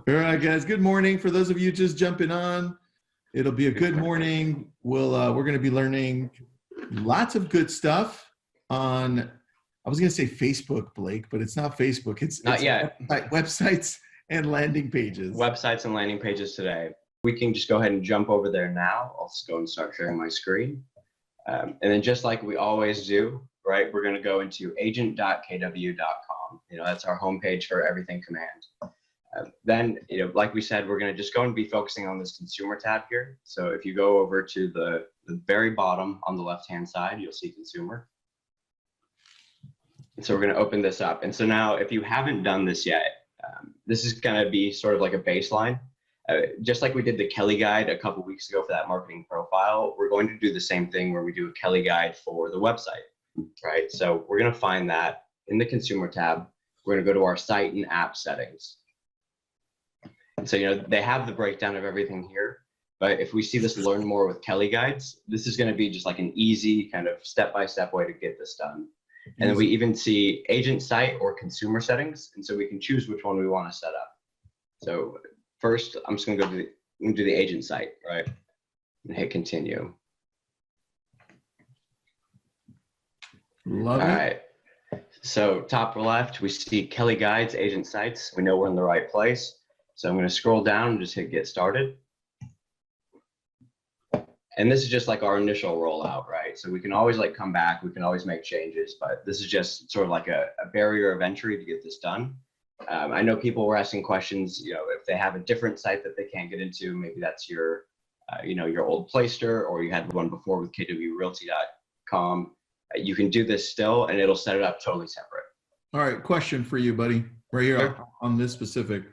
All right, guys. Good morning. For those of you just jumping on, it'll be a good morning. We're going to be learning lots of good stuff on. I was going to say Facebook, Blake, but it's not Facebook. It's not yet. Websites and landing pages. Websites and landing pages today. We can just go ahead and jump over there now. I'll just go and start sharing my screen. And then just like we always do, right, we're going to go into agent.kw.com. That's our homepage for everything command. Then, like we said, we're going to just go and be focusing on this consumer tab here. So if you go over to the very bottom on the left-hand side, you'll see consumer. And so we're going to open this up. And so now if you haven't done this yet, this is going to be sort of like a baseline. Just like we did the Kelly guide a couple weeks ago for that marketing profile, we're going to do the same thing where we do a Kelly guide for the website, right? So we're going to find that in the consumer tab. We're going to go to our site and app settings. And so, they have the breakdown of everything here, but if we see this learn more with Kelly guides, this is going to be just like an easy kind of step-by-step way to get this done. And then we even see agent site or consumer settings. And so we can choose which one we want to set up. So first, I'm just going to go to the agent site, right? And hit continue. Love it. All right. So top left, we see Kelly guides, agent sites. We know we're in the right place. So I'm going to scroll down and just hit get started. And this is just like our initial rollout, right? So we can always come back, we can always make changes, but this is just sort of like a barrier of entry to get this done. I know people were asking questions, if they have a different site that they can't get into, maybe that's your, your old Playster, or you had one before with kwrealty.com. You can do this still, and it'll set it up totally separate. All right, question for you, buddy, right here. Sure. On this specific.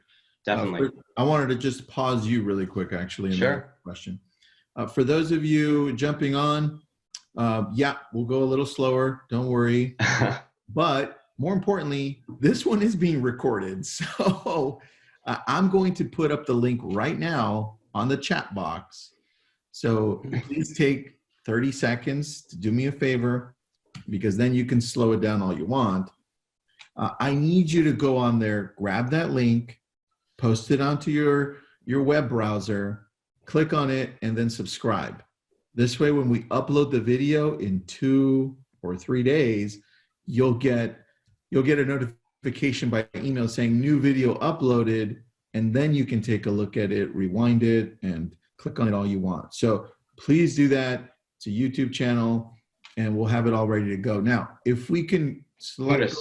Definitely. I wanted to just pause you really quick, actually. In Sure. Question. For those of you jumping on, yeah, we'll go a little slower. Don't worry. But more importantly, this one is being recorded. So I'm going to put up the link right now on the chat box. So please take 30 seconds to do me a favor, because then you can slow it down all you want. I need you to go on there, grab that link, post it onto your web browser, click on it, and then subscribe. This way, when we upload the video in 2 or 3 days, you'll get a notification by email saying new video uploaded, and then you can take a look at it, rewind it, and click on it all you want. So please do that. It's a YouTube channel, and we'll have it all ready to go. Now, if we can select.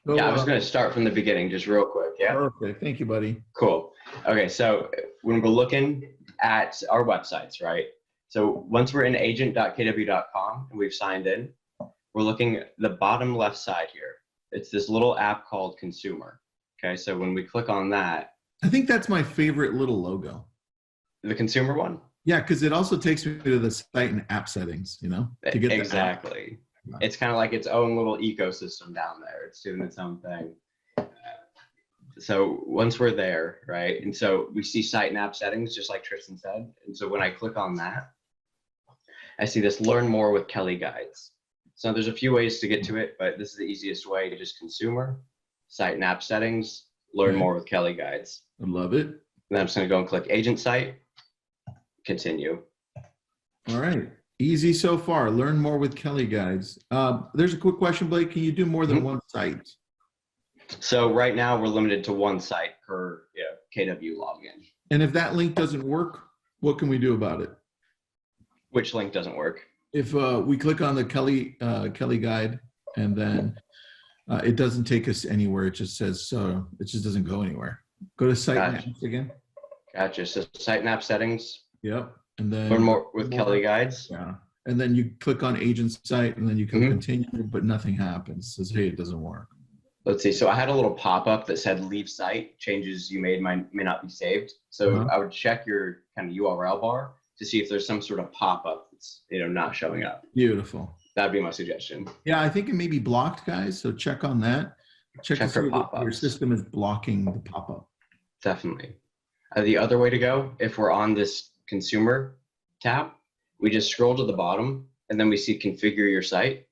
I was going to start from the beginning, just real quick. Yeah. Perfect. Thank you, buddy. Cool. Okay. So when we're looking at our websites, right? So once we're in agent.kw.com and we've signed in, we're looking at the bottom left side here. It's this little app called Consumer. Okay. So when we click on that, I think that's my favorite little logo. The consumer one? Yeah, because it also takes me to the site and app settings, to get exactly. It's kind of like its own little ecosystem down there. It's doing its own thing. So once we're there, right, and so we see site and app settings, just like Tristan said. And so when I click on that, I see this learn more with Kelly guides. So there's a few ways to get to it, but this is the easiest way to just consumer, site and app settings, learn more with Kelly guides. I love it. And then I'm just going to go and click agent site, continue. All right. Easy so far. Learn more with Kelly guides. There's a quick question, Blake. Can you do more than one site? So right now we're limited to one site per KW login. And if that link doesn't work, what can we do about it? Which link doesn't work? If we click on the Kelly guide, and then it doesn't take us anywhere. It just says it just doesn't go anywhere. Go to site and apps again. Gotcha. So site and app settings. Yep. And then learn more with Kelly guides. Yeah. And then you click on agent site, and then you can continue, but nothing happens. It says, hey, it doesn't work. Let's see. So I had a little pop-up that said leave site. Changes you made may not be saved. So I would check your kind of URL bar to see if there's some sort of pop-up that's not showing up. Beautiful. That'd be my suggestion. Yeah, I think it may be blocked, guys. So check on that. Check for pop-ups. Your system is blocking the pop-up. Definitely. The other way to go, if we're on this consumer tab, we just scroll to the bottom, and then we see configure your site,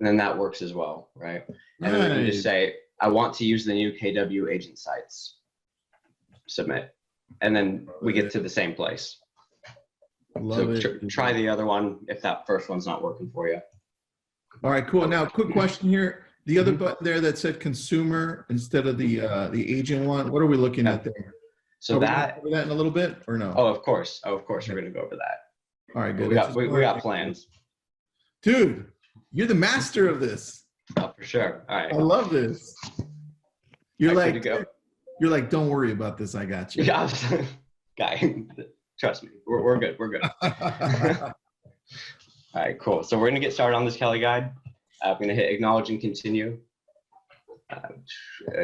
and then that works as well, right? And then we can just say, I want to use the new KW agent sites. submit. And then we get to the same place. Love So it. try the other one if that first one's not working for you. All right, cool. Now, quick question here. The other button there that said consumer instead of the agent one, what are we looking at there? So that in a little bit or no? Oh, of course. We're going to go over that. All right, good. We got plans. Dude, you're the master of this. Oh, for sure. All right. I love this. You're like, don't worry about this. I got you. Yeah, guy, trust me. We're good. We're good. All right, cool. So we're going to get started on this Kelly guide. I'm going to hit acknowledge and continue.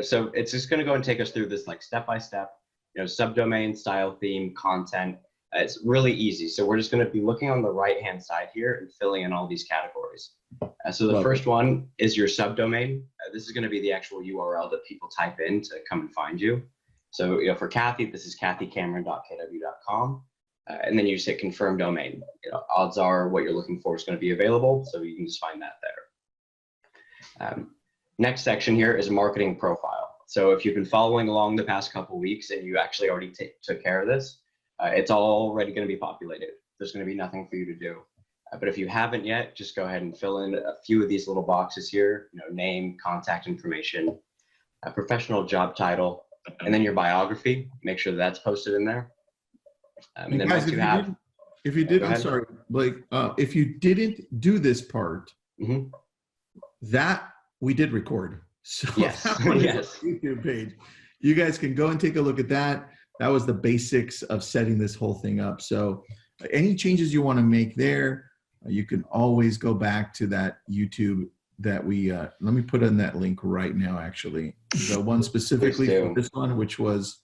So it's just going to go and take us through this like step by step, subdomain, style, theme, content. It's really easy. So we're just going to be looking on the right-hand side here and filling in all these categories. So the first one is your subdomain. This is going to be the actual URL that people type in to come and find you. So for Kathy, this is kathycameron.kw.com. And then you just hit confirm domain. Odds are what you're looking for is going to be available, so you can just find that there. Next section here is marketing profile. So if you've been following along the past couple of weeks and you actually already took care of this, it's already going to be populated. There's going to be nothing for you to do. But if you haven't yet, just go ahead and fill in a few of these little boxes here, name, contact information, a professional job title, and then your biography. Make sure that's posted in there. And then guys, once you have, I'm sorry, Blake, if you didn't do this part, that we did record. So yes, that one yes. is on the YouTube page. You guys can go and take a look at that. That was the basics of setting this whole thing up. So any changes you want to make there, you can always go back to that YouTube that we, let me put in that link right now, actually. The one specifically for this one, which was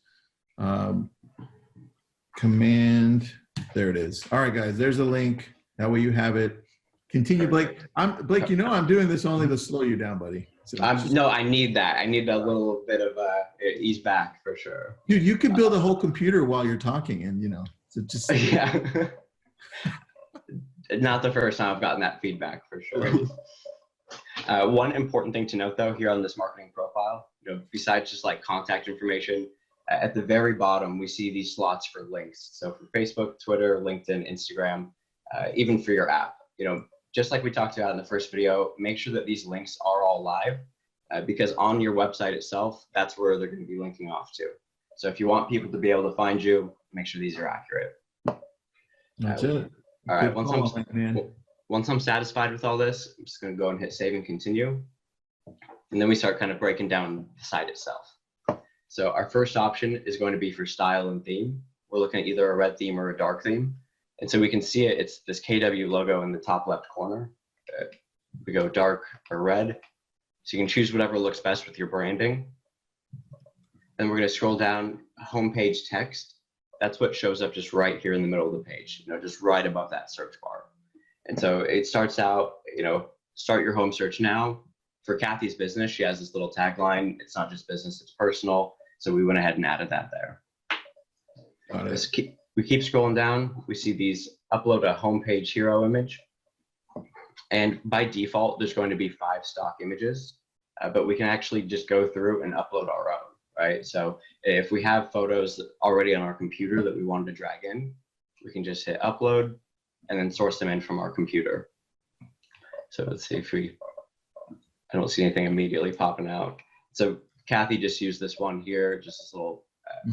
command, there it is. All right, guys, there's a link. That way you have it. Continue, Blake. Blake, I'm doing this only to slow you down, buddy. So no, I need that. I need a little bit of ease back for sure. Dude, you could build a whole computer while you're talking and, so just. Yeah. Not the first time I've gotten that feedback for sure. One important thing to note though, here on this marketing profile, besides just like contact information, at the very bottom, we see these slots for links. So for Facebook, Twitter, LinkedIn, Instagram, even for your app, just like we talked about in the first video, make sure that these links are all live because on your website itself, that's where they're going to be linking off to. So if you want people to be able to find you, make sure these are accurate. That's it. All right, once I'm satisfied with all this, I'm just going to go and hit save and continue. And then we start kind of breaking down the site itself. So our first option is going to be for style and theme. We're looking at either a red theme or a dark theme. And so we can see it, it's this KW logo in the top left corner. We go dark or red. So you can choose whatever looks best with your branding. Then we're going to scroll down homepage text. That's what shows up just right here in the middle of the page, just right above that search bar. And so it starts out, start your home search now. For Kathy's business, she has this little tagline. It's not just business, it's personal. So we went ahead and added that there. Got it. We keep scrolling down. We see these upload a homepage hero image. And by default, there's going to be 5 stock images, but we can actually just go through and upload our own, right? So if we have photos already on our computer that we wanted to drag in, we can just hit upload and then source them in from our computer. So let's see if I don't see anything immediately popping out. So Kathy just used this one here, just this little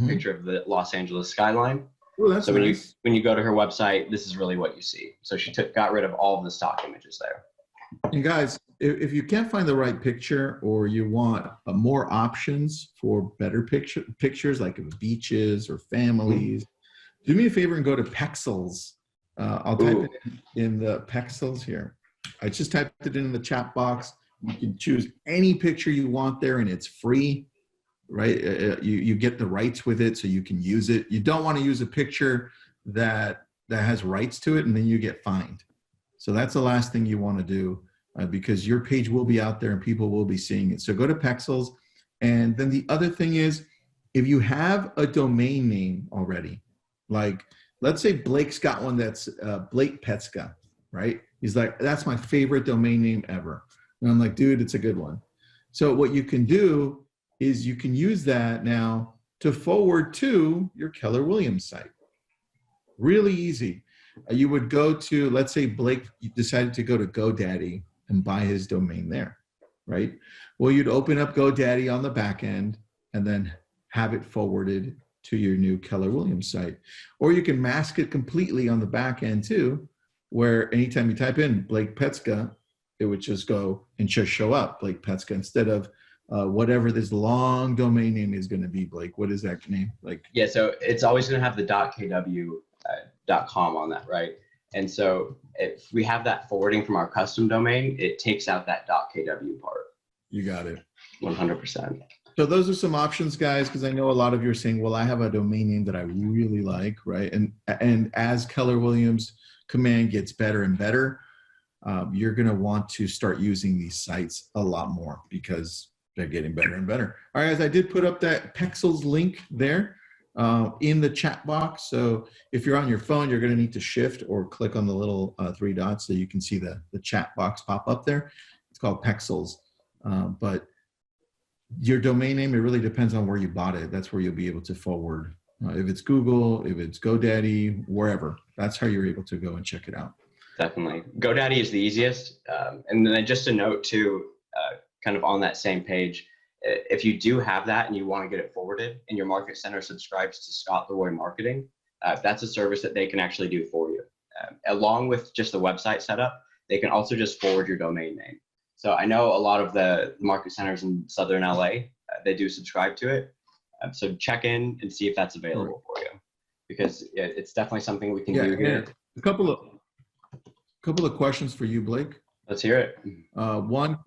picture of the Los Angeles skyline. Ooh, that's so nice. when you go to her website, this is really what you see. So she got rid of all of the stock images there. And guys, if you can't find the right picture or you want more options for better pictures like of beaches or families, do me a favor and go to Pexels. I'll type it in the Pexels here. I just typed it in the chat box. You can choose any picture you want there and it's free, right? You get the rights with it so you can use it. You don't want to use a picture that has rights to it and then you get fined. So that's the last thing you want to do because your page will be out there and people will be seeing it. So go to Pexels. And then the other thing is, if you have a domain name already, like let's say Blake's got one that's Blake Petska, right? He's like, that's my favorite domain name ever. And I'm like, dude, it's a good one. So what you can do is you can use that now to forward to your Keller Williams site. Really easy. You would go to, let's say Blake decided to go to GoDaddy and buy his domain there, right? Well, you'd open up GoDaddy on the back end and then have it forwarded to your new Keller Williams site. Or you can mask it completely on the back end too, where anytime you type in Blake Petska, it would just go and just show up Blake Petska instead of whatever this long domain name is going to be. Blake, what is that name? Like, yeah, so it's always going to have the .kw .com on that, right? And so if we have that forwarding from our custom domain, it takes out that .kw part. You got it. 100%. So those are some options, guys, because I know a lot of you are saying, well, I have a domain name that I really like, right? And as Keller Williams command gets better and better, you're going to want to start using these sites a lot more because they're getting better and better. All right, guys, I did put up that Pexels link there in the chat box. So if you're on your phone, you're going to need to shift or click on the little 3 dots so you can see the chat box pop up there. It's called Pexels. But your domain name, it really depends on where you bought it. That's where you'll be able to forward. If it's Google, if it's GoDaddy, wherever, that's how you're able to go and check it out. Definitely. GoDaddy is the easiest. And then just a note too, kind of on that same page, if you do have that and you want to get it forwarded and your market center subscribes to Scott Leroy Marketing, that's a service that they can actually do for you. Along with just the website setup, they can also just forward your domain name. So I know a lot of the market centers in Southern LA, they do subscribe to it. So check in and see if that's available for you, because it's definitely something we can do here. A couple of questions for you, Blake. Let's hear it. One,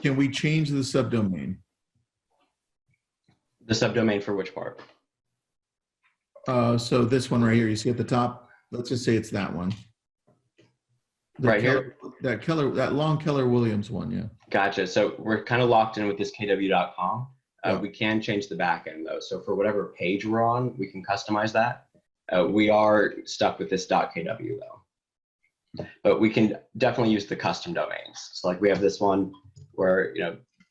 can we change the subdomain? The subdomain for which part? So this one right here, you see at the top, let's just say it's that one. Right here? That long Keller Williams one, yeah. Gotcha. So we're kind of locked in with this kw.com. We can change the backend though. So for whatever page we're on, we can customize that. We are stuck with this .kw though. But we can definitely use the custom domains. So like we have this one where,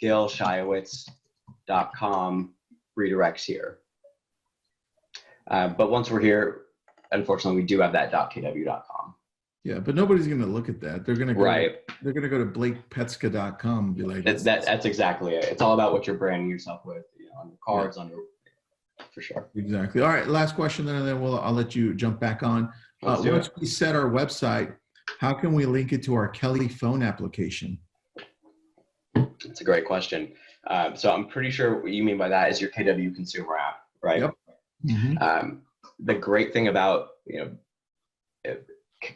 gilshayowitz.com redirects here. But once we're here, unfortunately, we do have that .kw.com. Yeah, but nobody's going to look at that. They're going to go. Right. They're going to go to blakepetska.com and be like, that's exactly it. It's all about what you're branding yourself with, on your cards, on your, for sure. Exactly. All right, last question, then, and then I'll let you jump back on. Once we set our website, how can we link it to our Kelly phone application? That's a great question. So I'm pretty sure what you mean by that is your KW consumer app, right? Yep. Mm-hmm. The great thing about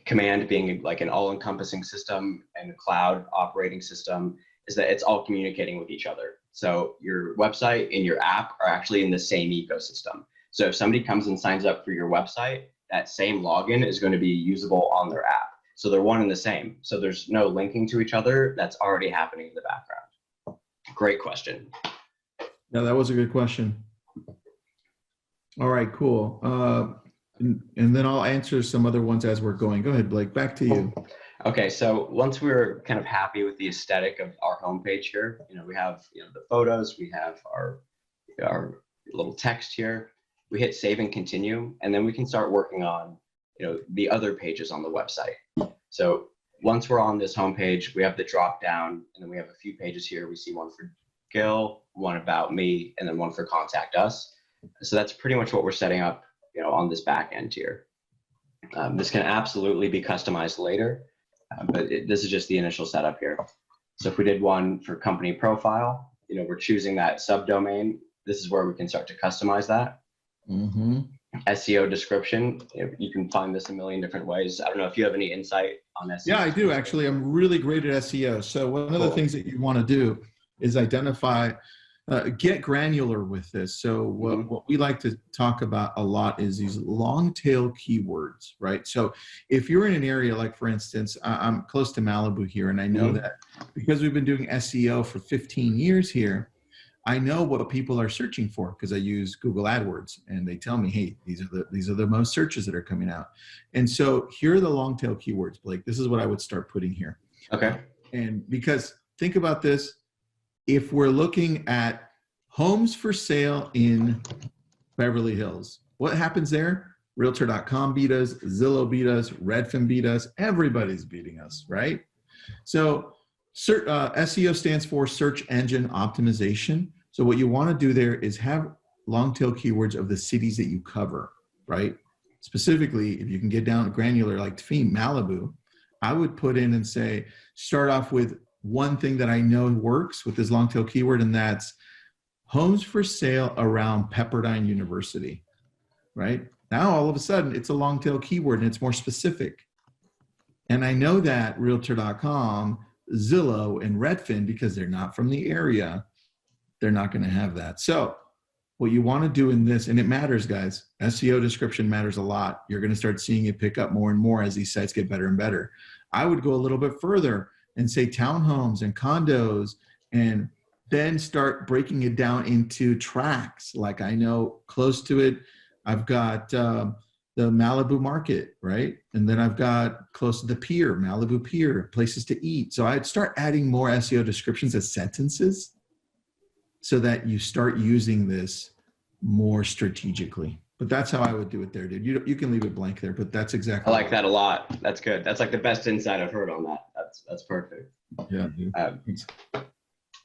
Command being like an all-encompassing system and cloud operating system is that it's all communicating with each other. So your website and your app are actually in the same ecosystem. So if somebody comes and signs up for your website, that same login is going to be usable on their app. So they're one and the same. So there's no linking to each other. That's already happening in the background. Great question. Yeah, that was a good question. All right, cool. And then I'll answer some other ones as we're going. Go ahead, Blake, back to you. Okay, so once we're kind of happy with the aesthetic of our homepage here, we have the photos, we have our little text here. We hit save and continue, and then we can start working on the other pages on the website. So once we're on this homepage, we have the drop down, and then we have a few pages here. We see one for Gil, one about me, and then one for contact us. So that's pretty much what we're setting up on this back end here. This can absolutely be customized later, but this is just the initial setup here. So if we did one for company profile, we're choosing that subdomain. This is where we can start to customize that. Mm-hmm. SEO description, you can find this a million different ways. I don't know if you have any insight on SEO. Yeah, I do actually. I'm really great at SEO. So one of the things that you want to do is identify, get granular with this. So what we like to talk about a lot is these long tail keywords, right? So if you're in an area, like for instance, I'm close to Malibu here, and I know that because we've been doing SEO for 15 years here, I know what people are searching for because I use Google AdWords, and they tell me, hey, these are the most searches that are coming out. And so here are the long tail keywords, Blake. This is what I would start putting here. Okay. And because think about this, if we're looking at homes for sale in Beverly Hills. What happens there? Realtor.com beat us, Zillow beat us, Redfin beat us. Everybody's beating us, right? So SEO stands for search engine optimization. So what you want to do there is have long tail keywords of the cities that you cover, right? Specifically, if you can get down granular like Tefim, Malibu, I would put in and say, start off with one thing that I know works with this long tail keyword, and that's homes for sale around Pepperdine University, right? Now, all of a sudden, it's a long tail keyword and it's more specific. And I know that Realtor.com, Zillow, and Redfin, because they're not from the area, they're not going to have that. So what you want to do in this, and it matters, guys, SEO description matters a lot. You're going to start seeing it pick up more and more as these sites get better and better. I would go a little bit further and say townhomes and condos, and then start breaking it down into tracks. Like I know close to it, I've got the Malibu market, right? And then I've got close to the pier, Malibu pier, places to eat. So I'd start adding more SEO descriptions as sentences so that you start using this more strategically. But that's how I would do it there, dude. You can leave it blank there, but that's exactly. I like that a lot. That's good. That's like the best insight I've heard on that. That's perfect. Yeah, dude.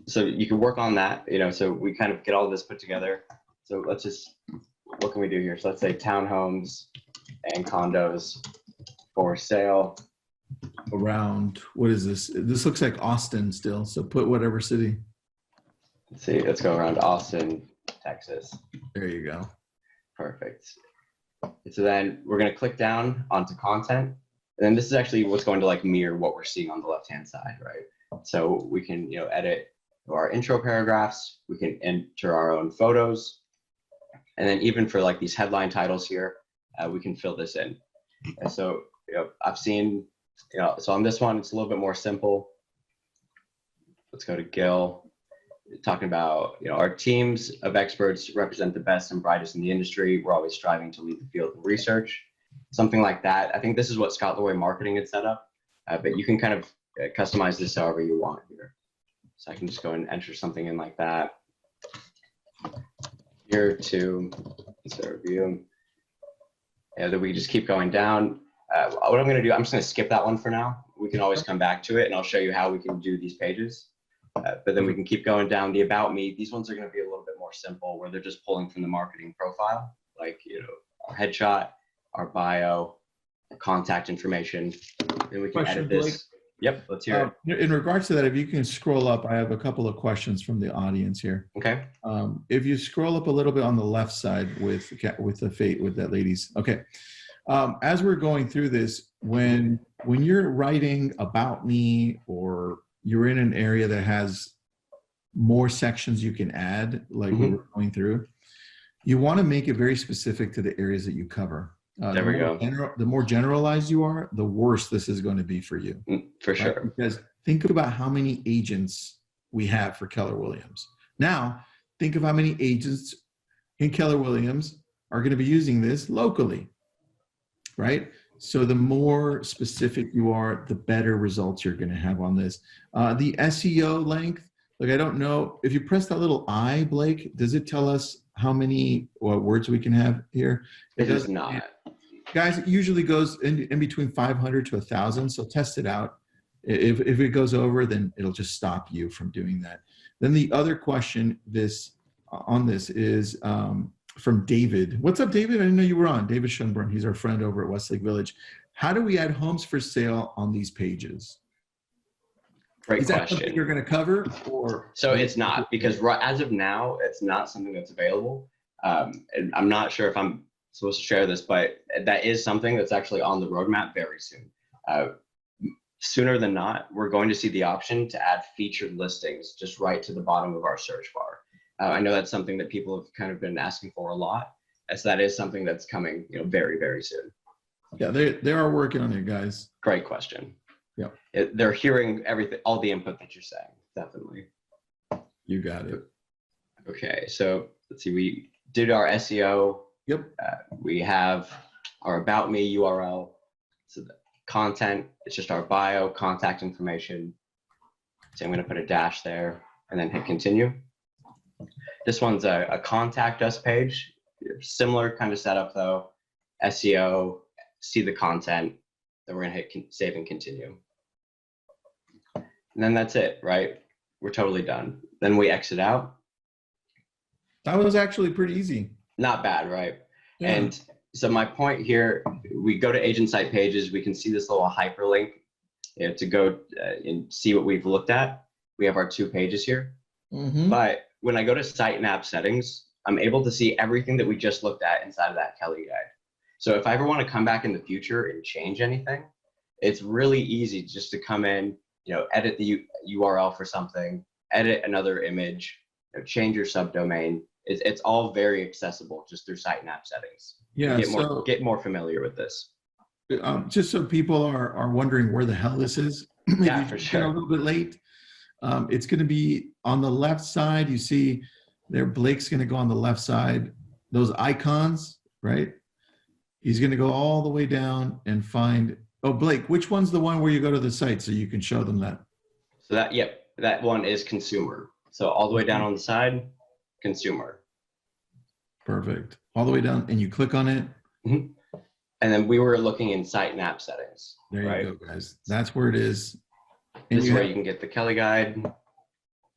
So you can work on that, so we kind of get all this put together. So let's just, what can we do here? So let's say townhomes and condos for sale. Around, what is this? This looks like Austin still. So put whatever city. Let's see, let's go around Austin, Texas. There you go. Perfect. So then we're going to click down onto content. And then this is actually what's going to like mirror what we're seeing on the left-hand side, right? So we can, edit our intro paragraphs. We can enter our own photos. And then even for like these headline titles here, we can fill this in. And so, I've seen, so on this one, it's a little bit more simple. Let's go to Gil. Talking about, our teams of experts represent the best and brightest in the industry. We're always striving to lead the field of research. Something like that. I think this is what Scott Leroy Marketing had set up, but you can kind of customize this however you want here. So I can just go and enter something in like that. Here to review. And then we just keep going down. What I'm going to do, I'm just going to skip that one for now. We can always come back to it, and I'll show you how we can do these pages. But then we can keep going down. The About Me, these ones are going to be a little bit more simple, where they're just pulling from the marketing profile, like our headshot, our bio, our contact information. Then we can edit this. Blake? Yep, let's hear it. In regards to that, if you can scroll up, I have a couple of questions from the audience here. Okay. If you scroll up a little bit on the left side with that lady's. Okay. As we're going through this, when you're writing About Me, or you're in an area that has more sections you can add, like what we're going through, you want to make it very specific to the areas that you cover. There we go. The more generalized you are, the worse this is going to be for you. For sure. Right? Because think about how many agents we have for Keller Williams. Now, think of how many agents in Keller Williams are going to be using this locally, right? So the more specific you are, the better results you're going to have on this. The SEO length, like I don't know, if you press that little I, Blake, does it tell us how many words we can have here? It does not. Guys, it usually goes in between 500 to 1,000, so test it out. If it goes over, then it'll just stop you from doing that. Then the other question on this is from David. What's up, David? I didn't know you were on. David Schunborn. He's our friend over at Westlake Village. How do we add homes for sale on these pages? Great question. Is that something you're going to cover? So it's not, because as of now, it's not something that's available. And I'm not sure if I'm supposed to share this, but that is something that's actually on the roadmap very soon. Sooner than not, we're going to see the option to add featured listings just right to the bottom of our search bar. I know that's something that people have kind of been asking for a lot. So that is something that's coming, very, very soon. Yeah, they are working on it, guys. Great question. Yeah, they're hearing everything, all the input that you're saying. Definitely. You got it. Okay, so let's see. We did our SEO. Yep. We have our About Me URL. So the content, it's just our bio, contact information. So I'm going to put a dash there and then hit continue. This one's a contact us page. Similar kind of setup though. SEO, see the content, then we're gonna hit save and continue. And then that's it, right? We're totally done. Then we exit out. That was actually pretty easy. Not bad, right? Yeah. And so my point here, we go to agent site pages, we can see this little hyperlink to go and see what we've looked at. We have our 2 pages here. But when I go to site and app settings, I'm able to see everything that we just looked at inside of that Kelly guide. So if I ever want to come back in the future and change anything, it's really easy just to come in, edit the URL for something, edit another image, change your subdomain. It's all very accessible just through site and app settings. Yeah. Get more familiar with this. Just so people are wondering where the hell this is. Yeah, for sure. A little bit late. It's going to be on the left side. You see there, Blake's going to go on the left side. Those icons, right? He's going to go all the way down and find, oh, Blake, which one's the one where you go to the site so you can show them that? So that one is consumer. So all the way down on the side, consumer. Perfect. All the way down, and you click on it. And then we were looking in site and app settings. There you go, guys. That's where it is. And this is where you can get the Kelly guide.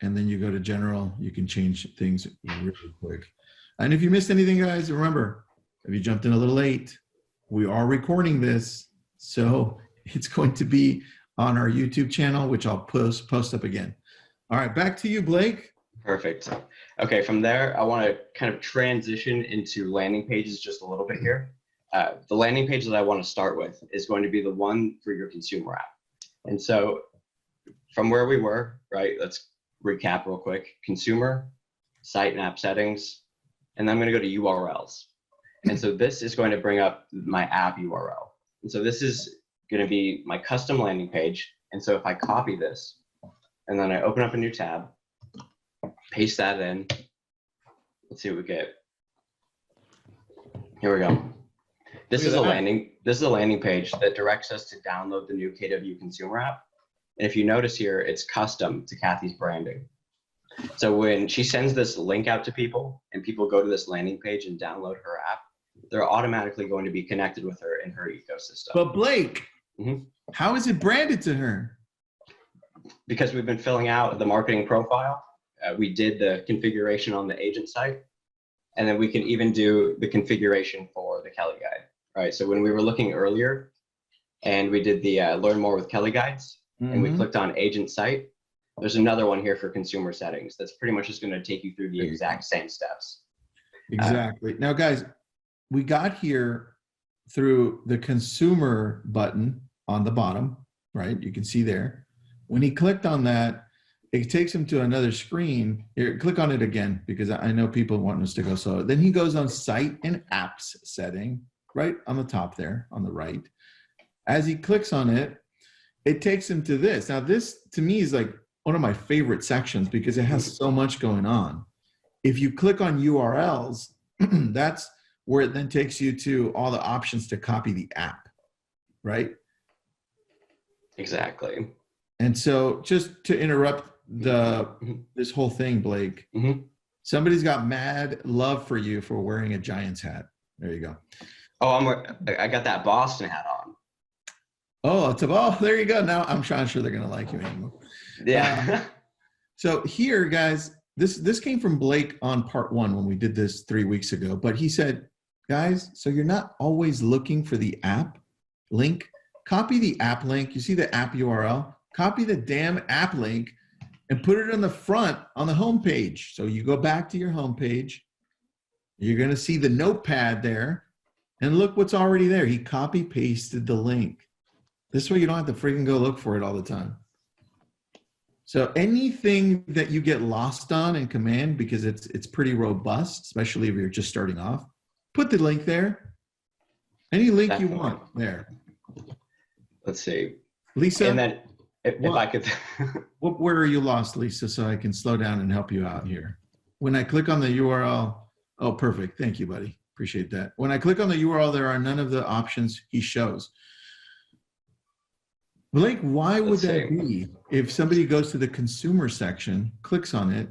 And then you go to general. You can change things really quick. And if you missed anything, guys, remember, if you jumped in a little late, we are recording this. So it's going to be on our YouTube channel, which I'll post up again. All right, back to you, Blake. Perfect. Okay, from there, I want to kind of transition into landing pages just a little bit here. The landing page that I want to start with is going to be the one for your consumer app. And so from where we were, right, let's recap real quick. Consumer, site and app settings, and then I'm going to go to URLs. And so this is going to bring up my app URL. And so this is going to be my custom landing page. And so if I copy this, and then I open up a new tab, paste that in, let's see what we get. Here we go. This is a landing page that directs us to download the new KW consumer app. And if you notice here, it's custom to Kathy's branding. So when she sends this link out to people and people go to this landing page and download her app, they're automatically going to be connected with her in her ecosystem. But Blake, how is it branded to her? Because we've been filling out the marketing profile. We did the configuration on the agent site, and then we can even do the configuration for the Kelly guide. Right. So when we were looking earlier and we did the learn more with Kelly guides and we clicked on agent site, there's another one here for consumer settings. That's pretty much just going to take you through the exact same steps. Exactly. Now, guys, we got here through the consumer button on the bottom, right? You can see there. When he clicked on that, it takes him to another screen. Here, click on it again, because I know people want us to go slow. Then he goes on site and apps setting, right on the top there, on the right. As he clicks on it, it takes him to this. Now, this to me is like one of my favorite sections because it has so much going on. If you click on URLs, that's where it then takes you to all the options to copy the app, right? Exactly. And so just to interrupt this whole thing, Blake, somebody's got mad love for you for wearing a Giants hat. There you go. Oh, I got that Boston hat on. Oh, there you go. Now I'm sure they're going to like you anymore. Yeah. So here, guys, this came from Blake on part 1 when we did this 3 weeks ago, but he said, guys, so you're not always looking for the app link. Copy the app link. You see the app URL? Copy the damn app link and put it on the front on the home page. So you go back to your home page. You're going to see the notepad there. And look what's already there. He copy pasted the link. This way you don't have to freaking go look for it all the time. So anything that you get lost on in command, because it's pretty robust, especially if you're just starting off, put the link there. Any link Definitely. You want there. Let's see. Lisa? And then if I could. Where are you lost, Lisa, so I can slow down and help you out here? When I click on the URL, oh, perfect. Thank you, buddy. Appreciate that. When I click on the URL, there are none of the options he shows. Blake, why would that be? If somebody goes to the consumer section, clicks on it,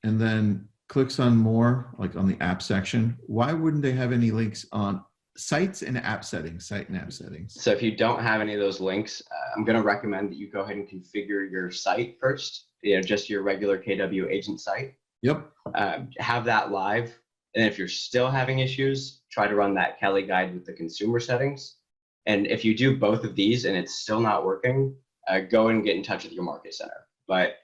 and then clicks on more, like on the app section, why wouldn't they have any links on sites and app settings, site and app settings? So if you don't have any of those links, I'm going to recommend that you go ahead and configure your site first, just your regular KW agent site. Yep. Have that live. And if you're still having issues, try to run that Kelly guide with the consumer settings. And if you do both of these and it's still not working, go and get in touch with your market center. But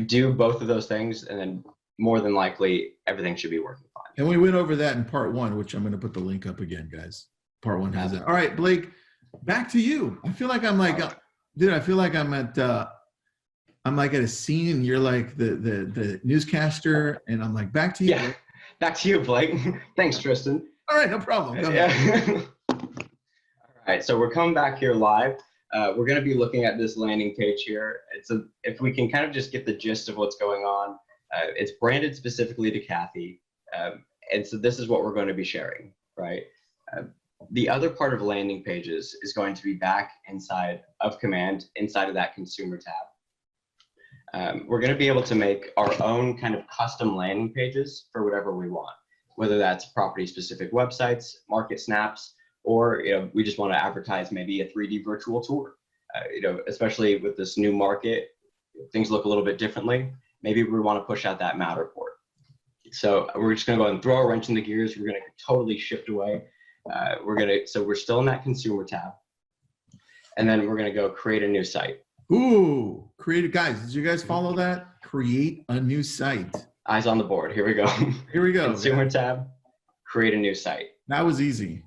do both of those things, and then more than likely, everything should be working fine. And we went over that in part 1, which I'm going to put the link up again, guys. Part 1 has that. All right, Blake, back to you. I feel like I'm like, dude, I feel like I'm at a scene and you're like the newscaster, and I'm like, back to you. Yeah, back to you, Blake. Thanks, Tristan. All right, no problem. Yeah. All right, so we're coming back here live. We're going to be looking at this landing page here. If we can kind of just get the gist of what's going on, it's branded specifically to Kathy. And so this is what we're going to be sharing, right? The other part of landing pages is going to be back inside of Command, inside of that consumer tab. We're going to be able to make our own kind of custom landing pages for whatever we want, whether that's property specific websites, market snaps, or we just want to advertise maybe a 3D virtual tour. Especially with this new market, things look a little bit differently. Maybe we want to push out that Matterport. So we're just going to go and throw a wrench in the gears. We're going to totally shift away. So we're still in that consumer tab, and then we're going to go create a new site. Ooh, guys, did you guys follow that? Create a new site. Eyes on the board. Here we go. Here we go. Consumer tab, create a new site. That was easy.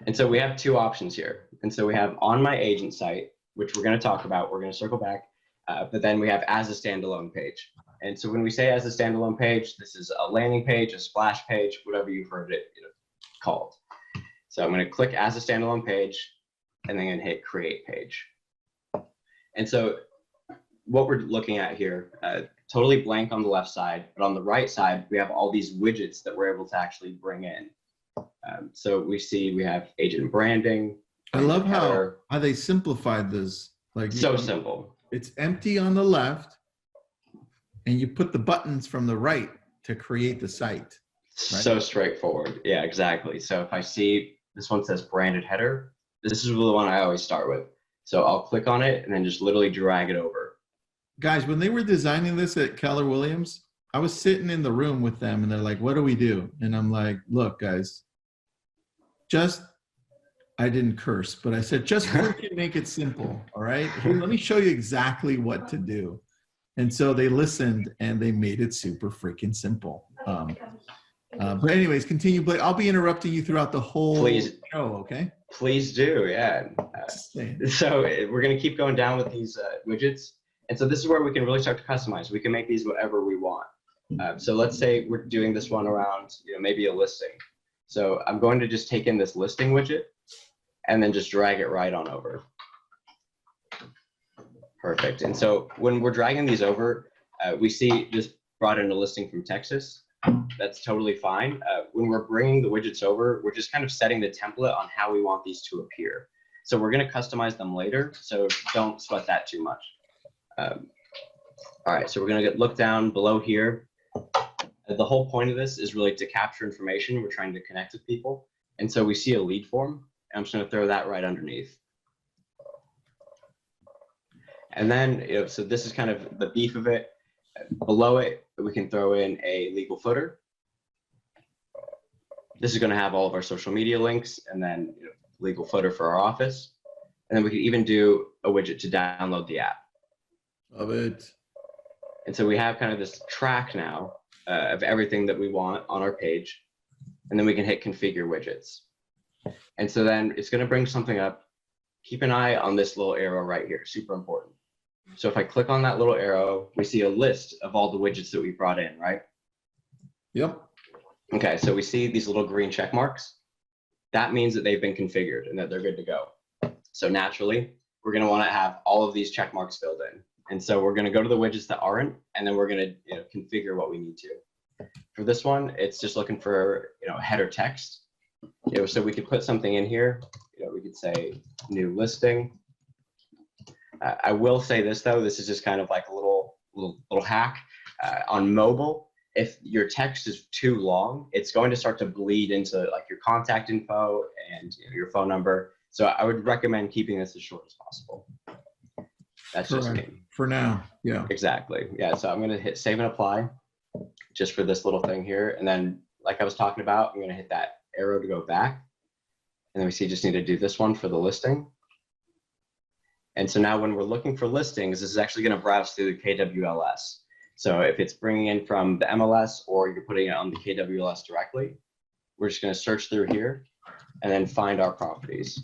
And so we have 2 options here. And so we have on my agent site, which we're going to talk about. We're going to circle back. But then we have as a standalone page. And so when we say as a standalone page, this is a landing page, a splash page, whatever you've heard it called. So I'm going to click as a standalone page, and then I'm going to hit create page. And so what we're looking at here, totally blank on the left side, but on the right side, we have all these widgets that we're able to actually bring in. So we have agent branding. I love how they simplified this. Like simple. It's empty on the left, and you put the buttons from the right to create the site. Right? So straightforward. Yeah, exactly. So if I see this one says branded header, this is the one I always start with. So I'll click on it and then just literally drag it over. Guys, when they were designing this at Keller Williams, I was sitting in the room with them, and they're like, what do we do? And I'm like, look, guys, I didn't curse, but I said, just freaking make it simple. All right. Here, let me show you exactly what to do. And so they listened and they made it super freaking simple. But anyways, continue, Blake. I'll be interrupting you throughout the whole show. Okay. Please do. Yeah. So we're going to keep going down with these widgets. And so this is where we can really start to customize. We can make these whatever we want. So let's say we're doing this one around, maybe a listing. So I'm going to just take in this listing widget and then just drag it right on over. Perfect. And so when we're dragging these over, we see just brought in a listing from Texas. That's totally fine. When we're bringing the widgets over, we're just kind of setting the template on how we want these to appear. So we're going to customize them later. So don't sweat that too much. All right. So we're going to look down below here. The whole point of this is really to capture information. We're trying to connect with people. And so we see a lead form. I'm just going to throw that right underneath. And then, so this is kind of the beef of it. Below it, we can throw in a legal footer. This is going to have all of our social media links, and then legal footer for our office. And then we can even do a widget to download the app. Love it. And so we have kind of this track now of everything that we want on our page. And then we can hit configure widgets. And so then it's going to bring something up. Keep an eye on this little arrow right here, super important. So if I click on that little arrow, we see a list of all the widgets that we brought in, right? Yep. Okay, so we see these little green check marks. That means that they've been configured and that they're good to go. So naturally, we're going to want to have all of these check marks filled in. And so we're going to go to the widgets that aren't, and then we're going to configure what we need to. For this one, it's just looking for header text. So we could put something in here. We could say new listing. I will say this though. This is just kind of like a little hack on mobile. if your text is too long, it's going to start to bleed into like your contact info and your phone number. So I would recommend keeping this as short as possible. That's just me. For now, yeah. Exactly. Yeah. So I'm going to hit save and apply just for this little thing here. And then like I was talking about, I'm going to hit that arrow to go back. And then we see just need to do this one for the listing. And so now when we're looking for listings, this is actually going to browse through the KWLS. So if it's bringing in from the MLS or you're putting it on the KWLS directly, we're just going to search through here and then find our properties.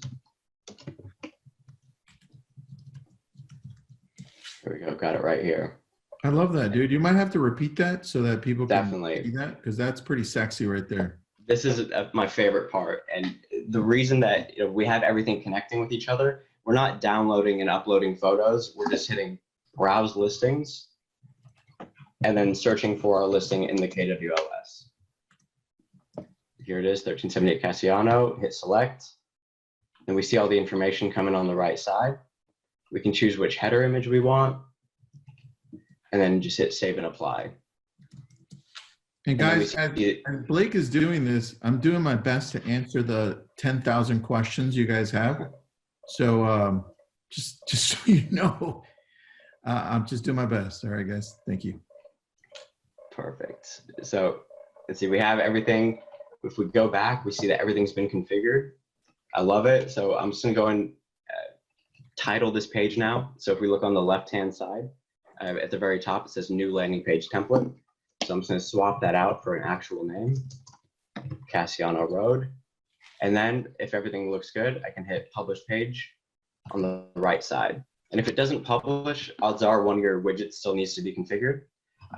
There we go. Got it right here. I love that, dude. You might have to repeat that so that people can Definitely see that, because that's pretty sexy right there. This is my favorite part. And the reason that we have everything connecting with each other, we're not downloading and uploading photos. We're just hitting browse listings and then searching for our listing in the KWLS. Here it is, 1378 Cassiano, hit select. Then we see all the information coming on the right side. We can choose which header image we want, and then just hit save and apply. And guys, as Blake is doing this, I'm doing my best to answer the 10,000 questions you guys have. So just so you know, I'm just doing my best. All right, guys. Thank you. Perfect. So let's see, we have everything. If we go back, we see that everything's been configured. I love it. So I'm just going to go and title this page now. So if we look on the left-hand side, at the very top, it says new landing page template. So I'm just going to swap that out for an actual name, Cassiano Road. And then if everything looks good, I can hit publish page on the right side. And if it doesn't publish, odds are one of your widgets still needs to be configured.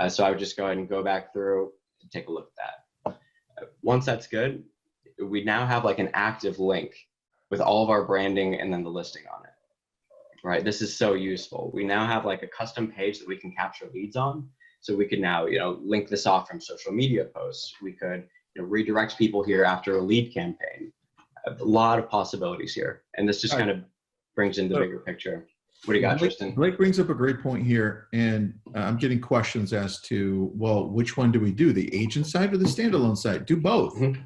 So I would just go ahead and go back through and take a look at that. Once that's good, we now have like an active link with all of our branding and then the listing on it. Right, this is so useful. We now have like a custom page that we can capture leads on. So we can now, link this off from social media posts. We could redirect people here after a lead campaign. A lot of possibilities here. And this just kind of brings in the bigger picture. What do you got, Tristan? Blake brings up a great point here. And I'm getting questions as to, well, which one do we do? The agent side or the standalone side? Do both. Mm-hmm.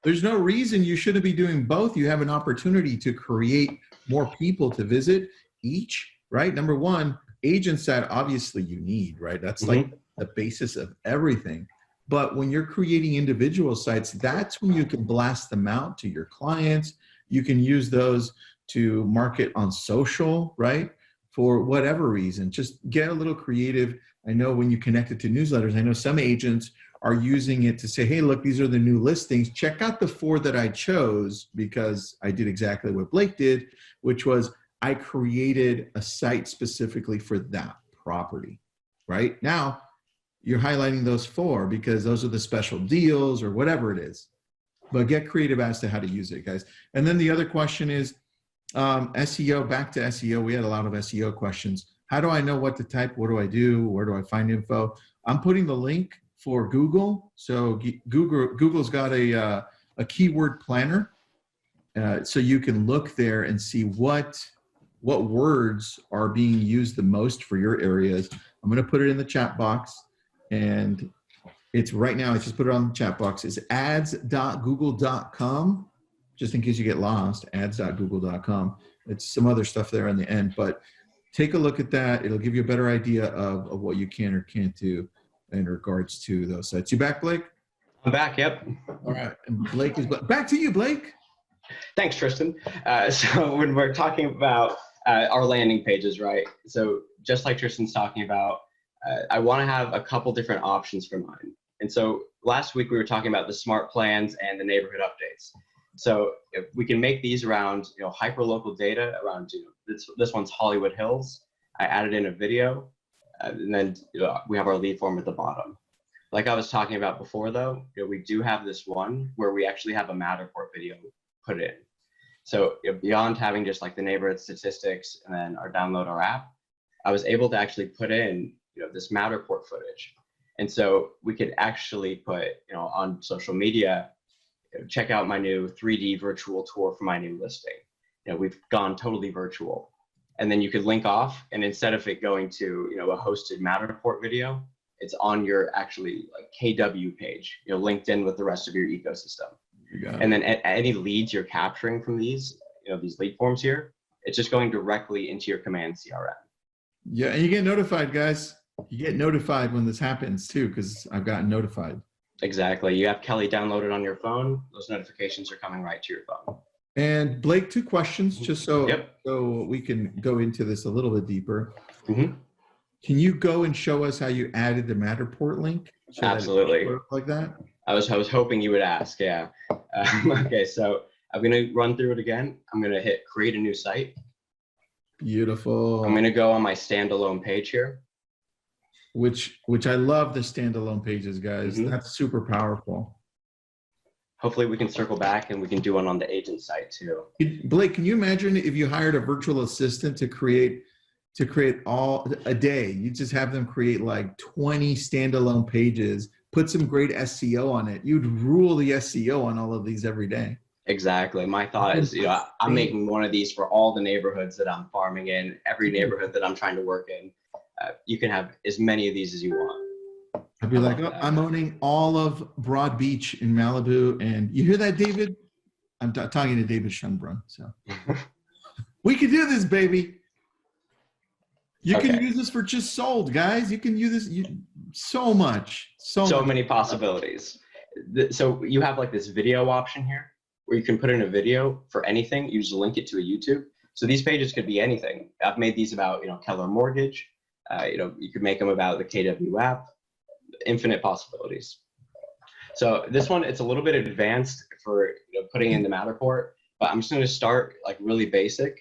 There's no reason you shouldn't be doing both. You have an opportunity to create more people to visit each, right? Number one, agent side, obviously you need, right? That's like the basis of everything. But when you're creating individual sites, that's when you can blast them out to your clients. You can use those to market on social, right? For whatever reason, just get a little creative. I know when you connect it to newsletters, I know some agents are using it to say, hey, look, these are the new listings. Check out the 4 that I chose, because I did exactly what Blake did, which was I created a site specifically for that property, right? Now you're highlighting those 4 because those are the special deals or whatever it is. But get creative as to how to use it, guys. And then the other question is SEO, back to SEO. We had a lot of SEO questions. How do I know what to type? What do I do? Where do I find info? I'm putting the link for Google. So Google's got a keyword planner. So you can look there and see what words are being used the most for your areas. I'm going to put it in the chat box, and it's right now. I just put it on the chat box. It's ads.google.com, just in case you get lost, ads.google.com. It's some other stuff there in the end, but take a look at that. It'll give you a better idea of what you can or can't do in regards to those sites. You back, Blake? I'm back, yep. All right, and Blake is back to you, Blake. Thanks, Tristan. So when we're talking about our landing pages, right? So just like Tristan's talking about, I want to have a couple different options for mine. And so last week we were talking about the smart plans and the neighborhood updates. So if we can make these around, hyper-local data around, this one's Hollywood Hills. I added in a video, and then we have our lead form at the bottom. Like I was talking about before, though, we do have this one where we actually have a Matterport video put in. So beyond having just like the neighborhood statistics and then download our app, I was able to actually put in this Matterport footage. And so we could actually put on social media, check out my new 3D virtual tour for my new listing. We've gone totally virtual. And then you could link off, and instead of it going to a hosted Matterport video, it's on your actually like KW page, linked in with the rest of your ecosystem. And then any leads you're capturing from these, these lead forms here, it's just going directly into your command CRM. Yeah, and you get notified, guys. You get notified when this happens too, because I've gotten notified. Exactly. You have Kelly downloaded on your phone. Those notifications are coming right to your phone. And Blake, 2 questions, just so Yep. so we can go into this a little bit deeper. Mm-hmm. Can you go and show us how you added the Matterport link? So Absolutely. that it like that. I was hoping you would ask. Yeah. Okay. So I'm going to run through it again. I'm going to hit create a new site. Beautiful. I'm going to go on my standalone page here. Which I love the standalone pages, guys. Mm-hmm. That's super powerful. Hopefully we can circle back and we can do one on the agent site too. Blake, can you imagine if you hired a virtual assistant to create all a day? You just have them create like 20 standalone pages, put some great SEO on it. You'd rule the SEO on all of these every day. Exactly. My thought is, I'm making one of these for all the neighborhoods that I'm farming in, every neighborhood that I'm trying to work in. You can have as many of these as you want. I'd be like, I'm owning all of Broad Beach in Malibu. And you hear that, David? I'm talking to David Schunbrunn. So we can do this, baby. You can use this for just sold, guys. You can use this so much. So many possibilities. So you have like this video option here where you can put in a video for anything. You just link it to a YouTube. So these pages could be anything. I've made these about, Keller Mortgage. You could make them about the KW app, infinite possibilities. So this one, it's a little bit advanced for putting in the Matterport, but I'm just going to start like really basic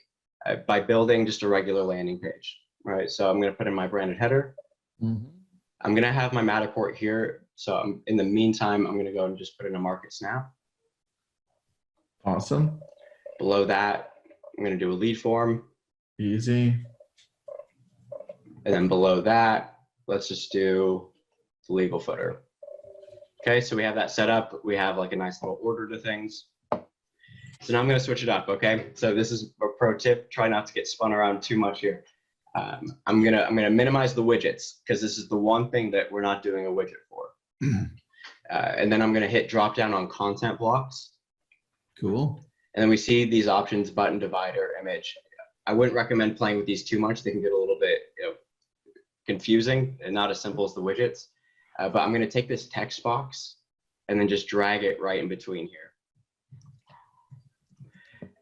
by building just a regular landing page, right? So I'm going to put in my branded header. Mm-hmm. I'm going to have my Matterport here. So in the meantime, I'm going to go and just put in a market snap. Awesome. Below that, I'm going to do a lead form. Easy. And then below that, let's just do the legal footer. Okay, so we have that set up. We have like a nice little order to things. So now I'm going to switch it up. Okay, so this is a pro tip. Try not to get spun around too much here. I'm gonna minimize the widgets because this is the one thing that we're not doing a widget for. And then I'm going to hit drop down on content blocks. Cool. And then we see these options: button, divider, image. I wouldn't recommend playing with these too much. They can get a little bit confusing and not as simple as the widgets. But I'm going to take this text box and then just drag it right in between here.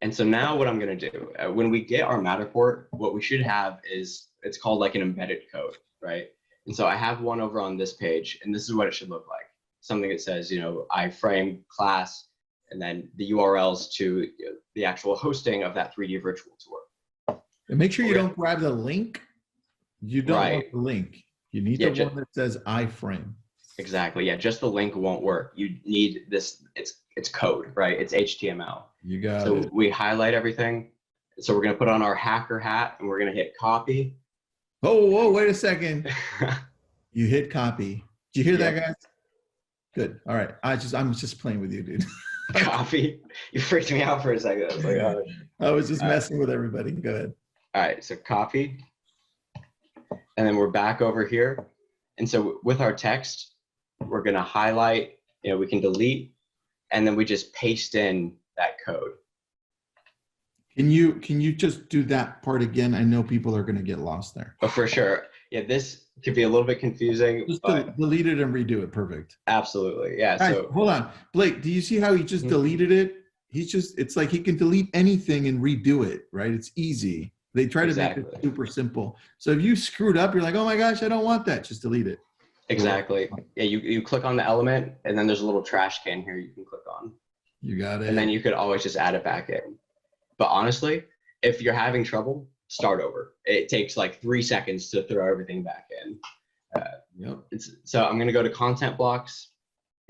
And so now what I'm going to do, when we get our Matterport, what we should have is, it's called like an embedded code, right? And so I have one over on this page, and this is what it should look like. Something that says, iframe, class, and then the URLs to the actual hosting of that 3D virtual tour. And make sure you don't grab the link. You don't want the link. You need the one that says iframe. Exactly. Yeah, just the link won't work. You need this. It's code, right? It's HTML. You got it. So we highlight everything. So we're going to put on our hacker hat and we're going to hit copy. Oh, wait a second. You hit copy. Did you hear that, guys? Good. All right. I'm just playing with you, dude. Copy. You freaked me out for a second. I was like, oh. I was just messing with everybody. Go ahead. All right. So copy. And then we're back over here. And so with our text, we're going to highlight, we can delete, and then we just paste in that code. Can you just do that part again? I know people are going to get lost there. Oh, for sure. Yeah, this could be a little bit confusing. Just delete it and redo it. Perfect. Absolutely. Yeah. All right, hold on. Blake, do you see how he just deleted it? It's like he can delete anything and redo it, right? It's easy. They try to make it super simple. So if you screwed up, you're like, oh my gosh, I don't want that. Just delete it. Exactly. Yeah, you click on the element, and then there's a little trash can here you can click on. You got it. And then you could always just add it back in. But honestly, if you're having trouble, start over. It takes like 3 seconds to throw everything back in. So I'm going to go to content blocks.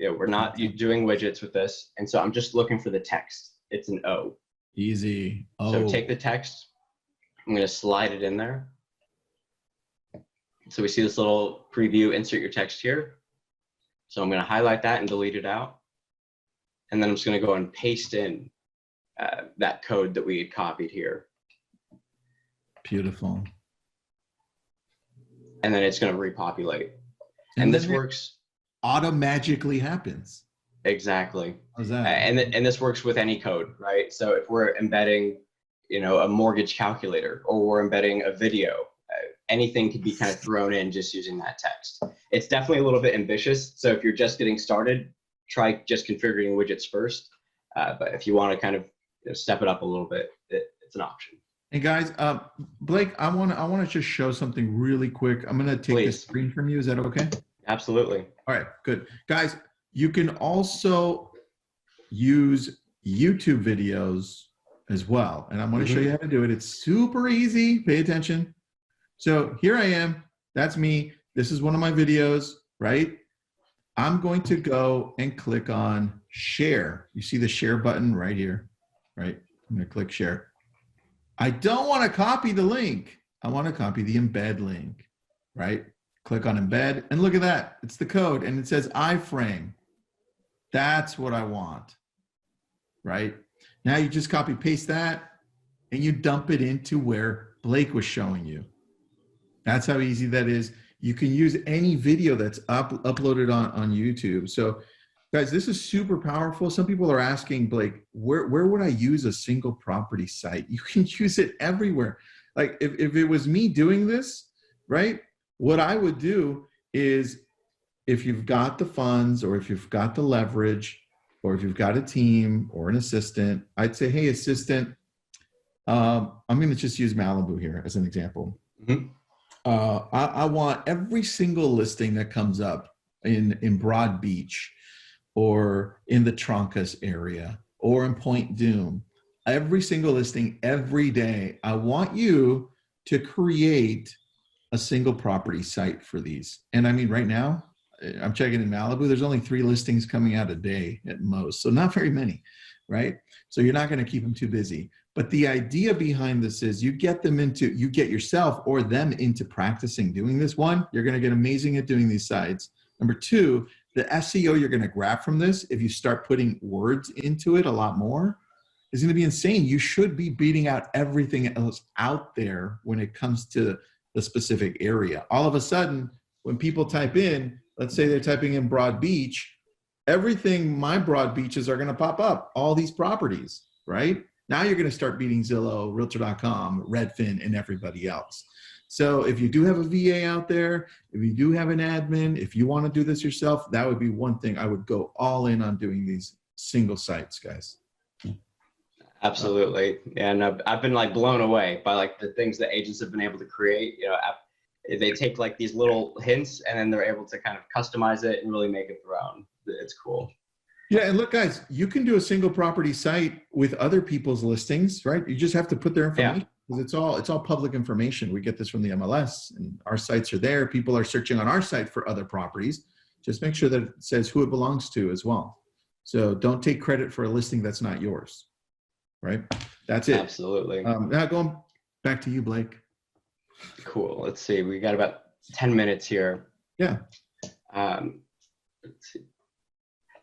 We're not doing widgets with this. And so I'm just looking for the text. It's an O. Easy. O. So take the text. I'm going to slide it in there. So we see this little preview, insert your text here. So I'm going to highlight that and delete it out. And then I'm just going to go and paste in that code that we had copied here. Beautiful. And then it's going to repopulate. And this works. Auto-magically happens. Exactly. How's that? And this works with any code, right? So if we're embedding, a mortgage calculator, or we're embedding a video, anything could be kind of thrown in just using that text. It's definitely a little bit ambitious. So if you're just getting started, try just configuring widgets first. But if you want to kind of step it up a little bit, it's an option. And guys, Blake, I want to just show something really quick. I'm going to take the screen from you. Is that okay? Absolutely. All right, good. Guys, you can also use YouTube videos as well. And I'm going to show you how to do it. It's super easy. Pay attention. So here I am. That's me. This is one of my videos, right? I'm going to go and click on share. You see the share button right here, right? I'm going to click share. I don't want to copy the link. I want to copy the embed link, right? Click on embed and look at that. It's the code and it says iframe. That's what I want, right? Now you just copy paste that and you dump it into where Blake was showing you. That's how easy that is. You can use any video that's uploaded on YouTube. So guys, this is super powerful. Some people are asking, Blake, where would I use a single property site? You can use it everywhere. Like if it was me doing this, right? What I would do is if you've got the funds or if you've got the leverage or if you've got a team or an assistant, I'd say, hey, assistant, I'm going to just use Malibu here as an example. I want every single listing that comes up in Broad Beach or in the Troncas area or in Point Dume, every single listing every day, I want you to create a single property site for these. And I mean, right now, I'm checking in Malibu, there's only 3 listings coming out a day at most. So not very many, right? So you're not going to keep them too busy. But the idea behind this is you get yourself or them into practicing doing this. One, you're going to get amazing at doing these sites. Number 2, the SEO you're going to grab from this, if you start putting words into it a lot more, is going to be insane. You should be beating out everything else out there when it comes to the specific area. All of a sudden, when people type in, let's say they're typing in Broad Beach, everything, my Broad Beaches are going to pop up, all these properties, right? Now you're going to start beating Zillow, Realtor.com, Redfin, and everybody else. So if you do have a VA out there, if you do have an admin, if you want to do this yourself, that would be one thing. I would go all in on doing these single sites, guys. Absolutely. And I've been like blown away by like the things that agents have been able to create. They take like these little hints and then they're able to kind of customize it and really make it their own. It's cool. Yeah, and look, guys, you can do a single property site with other people's listings, right? You just have to put their information because it's all public information. We get this from the MLS, and our sites are there. People are searching on our site for other properties. Just make sure that it says who it belongs to as well. So don't take credit for a listing that's not yours, right? That's it. Absolutely. Now going back to you, Blake. Cool. Let's see. We got about 10 minutes here. Yeah. Let's see.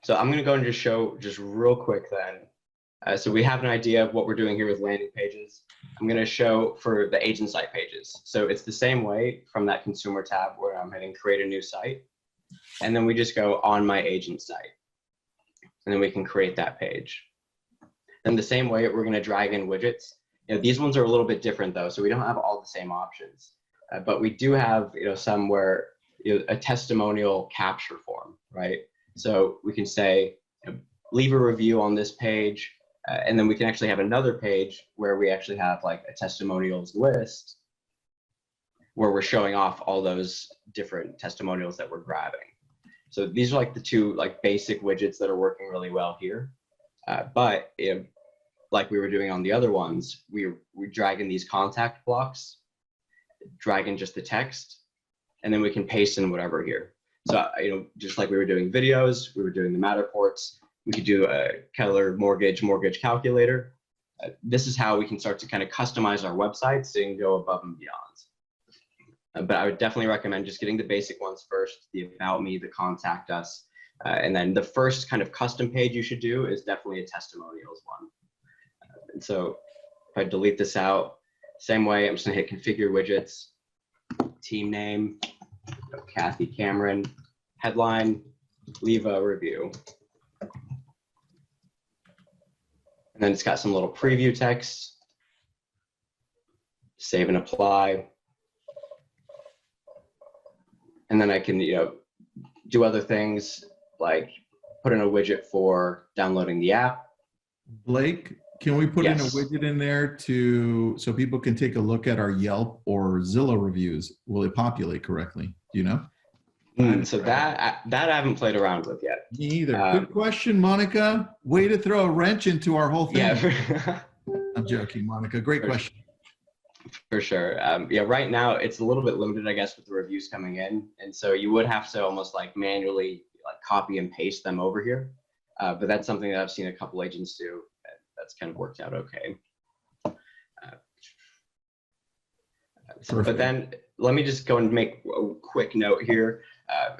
So I'm going to go and just show just real quick then. So we have an idea of what we're doing here with landing pages. I'm going to show for the agent site pages. So it's the same way from that consumer tab where I'm hitting create a new site. And then we just go on my agent site. And then we can create that page. And the same way we're going to drag in widgets. These ones are a little bit different though. So we don't have all the same options. But we do have some where a testimonial capture form, right? So we can say, leave a review on this page, and then we can actually have another page where we actually have like a testimonials list where we're showing off all those different testimonials that we're grabbing. So these are like the 2 like basic widgets that are working really well here. But like we were doing on the other ones, we drag in these contact blocks, drag in just the text, and then we can paste in whatever here. So, just like we were doing videos, we were doing the Matterports, we could do a Keller mortgage calculator. This is how we can start to kind of customize our websites and go above and beyond. But I would definitely recommend just getting the basic ones first, the about me, the contact us. And then the first kind of custom page you should do is definitely a testimonials one. And so if I delete this out, same way, I'm just gonna hit configure widgets, team name, Kathy Cameron. headline, leave a review. And then it's got some little preview text. Save and apply. And then I can, do other things like put in a widget for downloading the app. Blake, can we put in a Yes. widget in there so people can take a look at our Yelp or Zillow reviews? Will it populate correctly? Do you know? So that I haven't played around with yet. Me either. Good question, Monica. Way to throw a wrench into our whole thing. Yeah, I'm joking, Monica. Great question. for sure. Yeah, right now it's a little bit limited, I guess, with the reviews coming in, and so you would have to almost like manually like copy and paste them over here. But that's something that I've seen a couple agents do. That's kind of worked out okay. But then let me just go and make a quick note here.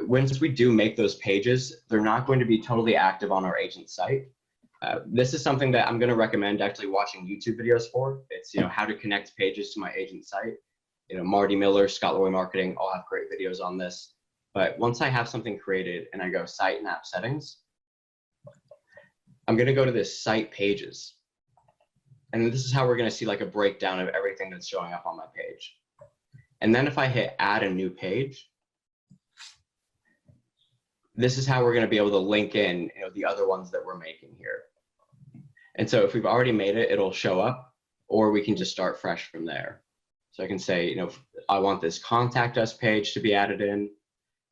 Once we do make those pages, they're not going to be totally active on our agent site. This is something that I'm going to recommend actually watching YouTube videos for. It's, how to connect pages to my agent site. Marty Miller, Scott Lowy Marketing, all have great videos on this. But once I have something created and I go site and app settings, I'm going to go to this site pages. And this is how we're going to see like a breakdown of everything that's showing up on my page. And then if I hit add a new page, this is how we're going to be able to link in the other ones that we're making here. And so if we've already made it, it'll show up, or we can just start fresh from there. So I can say, I want this contact us page to be added in.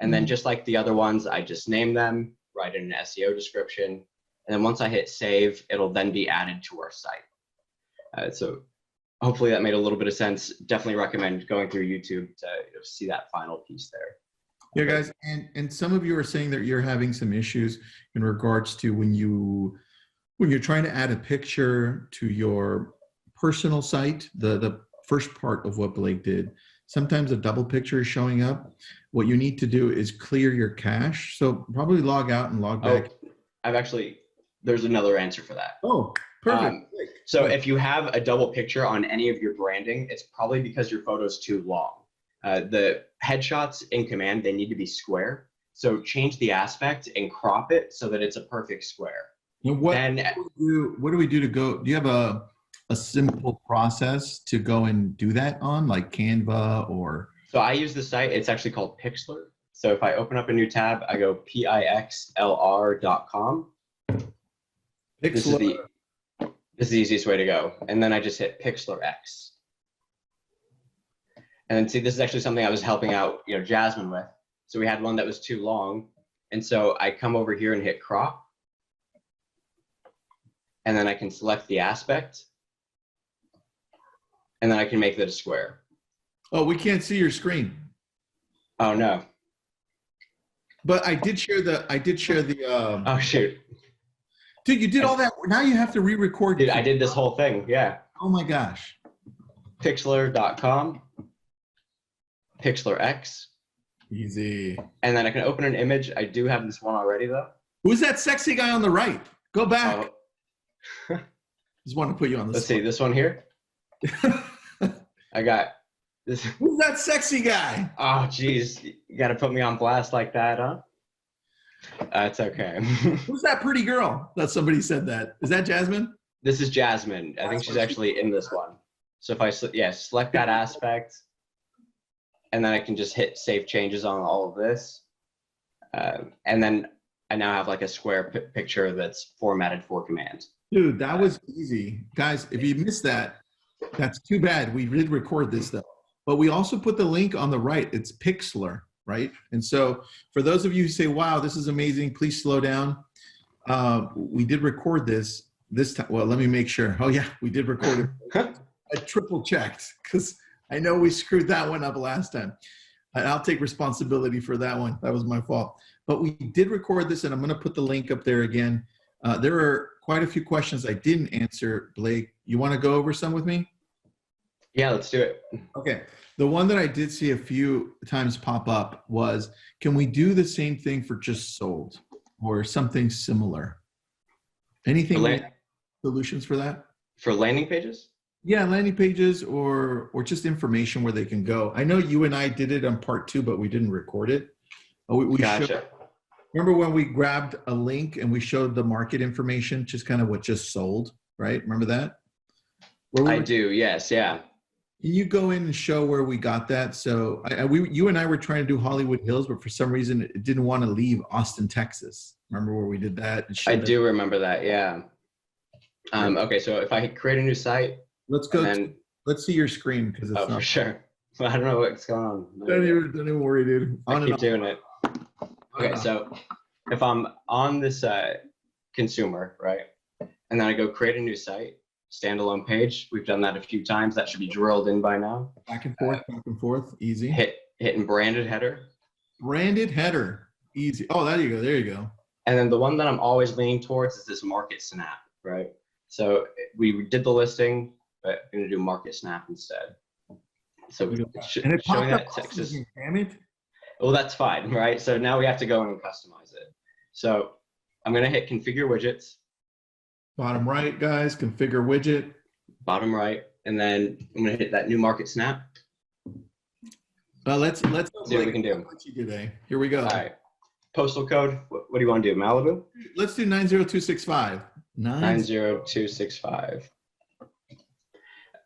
And then just like the other ones, I just name them, write in an SEO description. And then once I hit save, it'll then be added to our site. So hopefully that made a little bit of sense. Definitely recommend going through YouTube to see that final piece there. Yeah, guys, and some of you are saying that you're having some issues in regards to when you're trying to add a picture to your personal site, the first part of what Blake did. Sometimes a double picture is showing up. What you need to do is clear your cache. So probably log out and log back. There's another answer for that. Oh, perfect. So if you have a double picture on any of your branding, it's probably because your photo's too long. The headshots in Command, they need to be square. So change the aspect and crop it so that it's a perfect square. And what do we do to go? Do you have a simple process to go and do that on, like Canva or? So I use the site. It's actually called Pixlr. So if I open up a new tab, I go pixlr.com. This is the easiest way to go. And then I just hit Pixlr X. And then see, this is actually something I was helping out, Jasmine with. So we had one that was too long. And so I come over here and hit crop. And then I can select the aspect. And then I can make that a square. Oh, we can't see your screen. Oh no. But I did share the oh shoot. Dude, you did all that. Now you have to re-record. Dude, I did this whole thing. Yeah. Oh my gosh. Pixlr.com. Pixlr X. Easy. And then I can open an image. I do have this one already though. Who's that sexy guy on the right? Go back. Just want to put you on the Let's see this one here. I got this. Who's that sexy guy? Oh, geez. You got to put me on blast like that, huh? It's okay. Who's that pretty girl? That somebody said that. Is that Jasmine? This is Jasmine. I think she's actually in this one. So if I select that aspect, and then I can just hit save changes on all of this. And then I now have like a square picture that's formatted for Command. Dude, that was easy. Guys, if you missed that, that's too bad. We did record this though. But we also put the link on the right. It's Pixlr, right? And so for those of you who say, wow, this is amazing, please slow down. We did record this time. Well, let me make sure. Oh yeah, we did record it. I triple checked because I know we screwed that one up last time. And I'll take responsibility for that one. That was my fault. But we did record this, and I'm going to put the link up there again. There are quite a few questions I didn't answer, Blake. You want to go over some with me? Yeah, let's do it. Okay. The one that I did see a few times pop up was, can we do the same thing for just sold or something similar? Anything, solutions for that? For landing pages? Yeah, landing pages or just information where they can go. I know you and I did it on part 2, but we didn't record it. We Gotcha. Remember when we grabbed a link and we showed the market information, just kind of what just sold, right? Remember that? I do, yes, yeah. Can you go in and show where we got that? So you and I were trying to do Hollywood Hills, but for some reason it didn't want to leave Austin, Texas. Remember where we did that? I do remember that, yeah. Okay, so if I create a new site, let's go. Let's see your screen because it's not. For sure. Well, I don't know what's going on. Don't even worry, dude. I keep doing it. Okay, so if I'm on this consumer, right, and then I go create a new site, standalone page. We've done that a few times. That should be drilled in by now. Back and forth, easy. Hitting branded header. Branded header, easy. Oh, there you go. There you go. And then the one that I'm always leaning towards is this market snap, right? So we did the listing, but I'm going to do market snap instead. So and it showing that Texas. Damn it. Well, that's fine, right? So now we have to go in and customize it. So I'm going to hit configure widgets. Bottom right, guys, configure widget. Bottom right, and then I'm going to hit that new market snap. Let's see what we can do. Today. Here we go. All right. Postal code. What do you want to do? Malibu? Let's do 90265. 90265.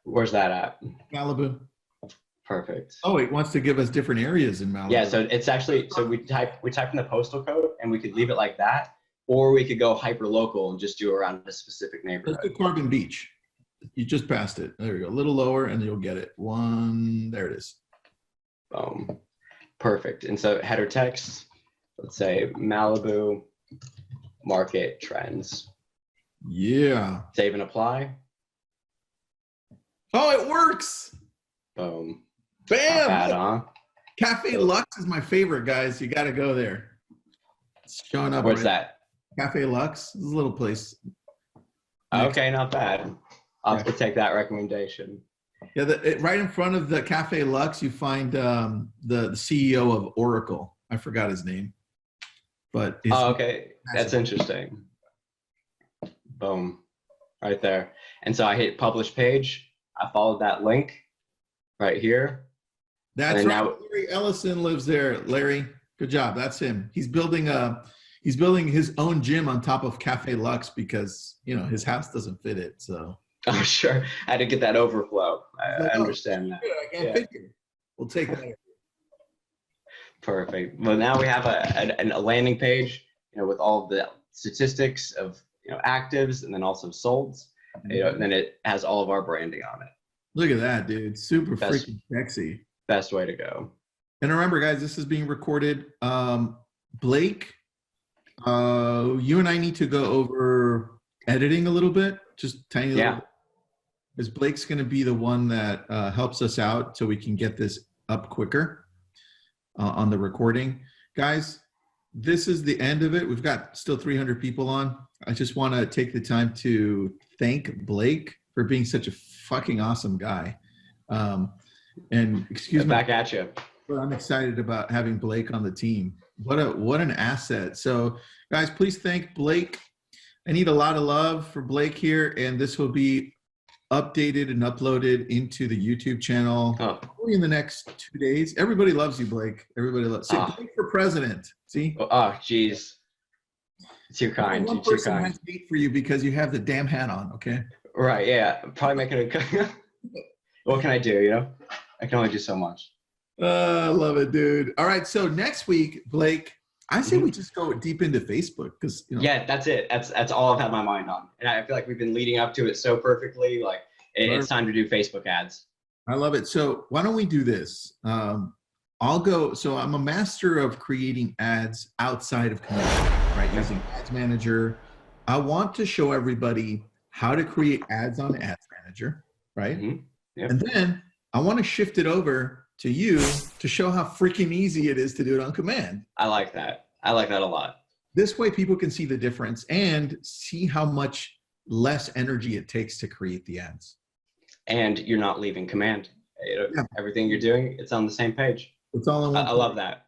Where's that at? Malibu. Perfect. Oh, it wants to give us different areas in Malibu. Yeah, so it's actually, so we type in the postal code and we could leave it like that, or we could go hyper local and just do around a specific neighborhood. Let's do Carbon Beach. You just passed it. There we go. A little lower and you'll get it. There it is. Boom. Perfect. And so header text, let's say Malibu market trends. Yeah. Save and apply. Oh, it works. Boom. Bam! Bad, huh? Cafe Lux is my favorite, guys. You got to go there. It's showing up. Where's that? Cafe Lux. This is a little place. Okay, not bad. I'll have to take that recommendation. Yeah, right in front of the Cafe Lux, you find the CEO of Oracle. I forgot his name. But okay. That's interesting. Boom. Right there. And so I hit publish page. I followed that link right here. That's right. Now, Larry Ellison lives there. Larry, good job. That's him. He's building his own gym on top of Cafe Lux because his house doesn't fit it. So. Oh sure, I had to get that overflow. I understand that. I can't figure. We'll take that. Perfect. Well, now we have a landing page, with all of the statistics of actives and then also solds. And then it has all of our branding on it. Look at that, dude. Super freaking sexy. Best way to go. And remember, guys, this is being recorded. Blake, you and I need to go over editing a little bit, just tiny little bit. Because Blake's going to be the one that helps us out so we can get this up quicker on the recording. Guys, this is the end of it. We've got still 300 people on. I just want to take the time to thank Blake for being such a fucking awesome guy. And excuse me. Back at you. But I'm excited about having Blake on the team. What an asset. So guys, please thank Blake. I need a lot of love for Blake here, and this will be updated and uploaded into the YouTube channel probably in the next 2 days. Everybody loves you, Blake. Everybody loves you. Blake for president. See? Oh, geez. Too kind. One person has hate for you because you have the damn hat on, okay? Right, yeah. Probably making a what can I do, I can only do so much. I love it, dude. All right, so next week, Blake, I say we just go deep into Facebook because yeah, that's it. That's all I've had my mind on, and I feel like we've been leading up to it so perfectly. Like it's time to do Facebook ads. I love it. So why don't we do this? I'll go. So I'm a master of creating ads outside of Command, right? Using Ads Manager. I want to show everybody how to create ads on Ads Manager, right? Yep. And then I want to shift it over to you to show how freaking easy it is to do it on Command. I like that. I like that a lot. This way people can see the difference and see how much less energy it takes to create the ads. And you're not leaving Command. Everything you're doing, it's on the same page. It's all in one. I love that.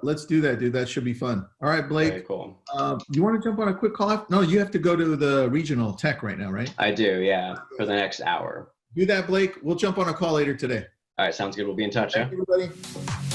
Let's do that, dude. That should be fun. All right, Blake. Very cool. You want to jump on a quick call? No, you have to go to the regional tech right now, right? I do, yeah, for the next hour. Do that, Blake. We'll jump on a call later today. All right, sounds good. We'll be in touch. Thank you, everybody.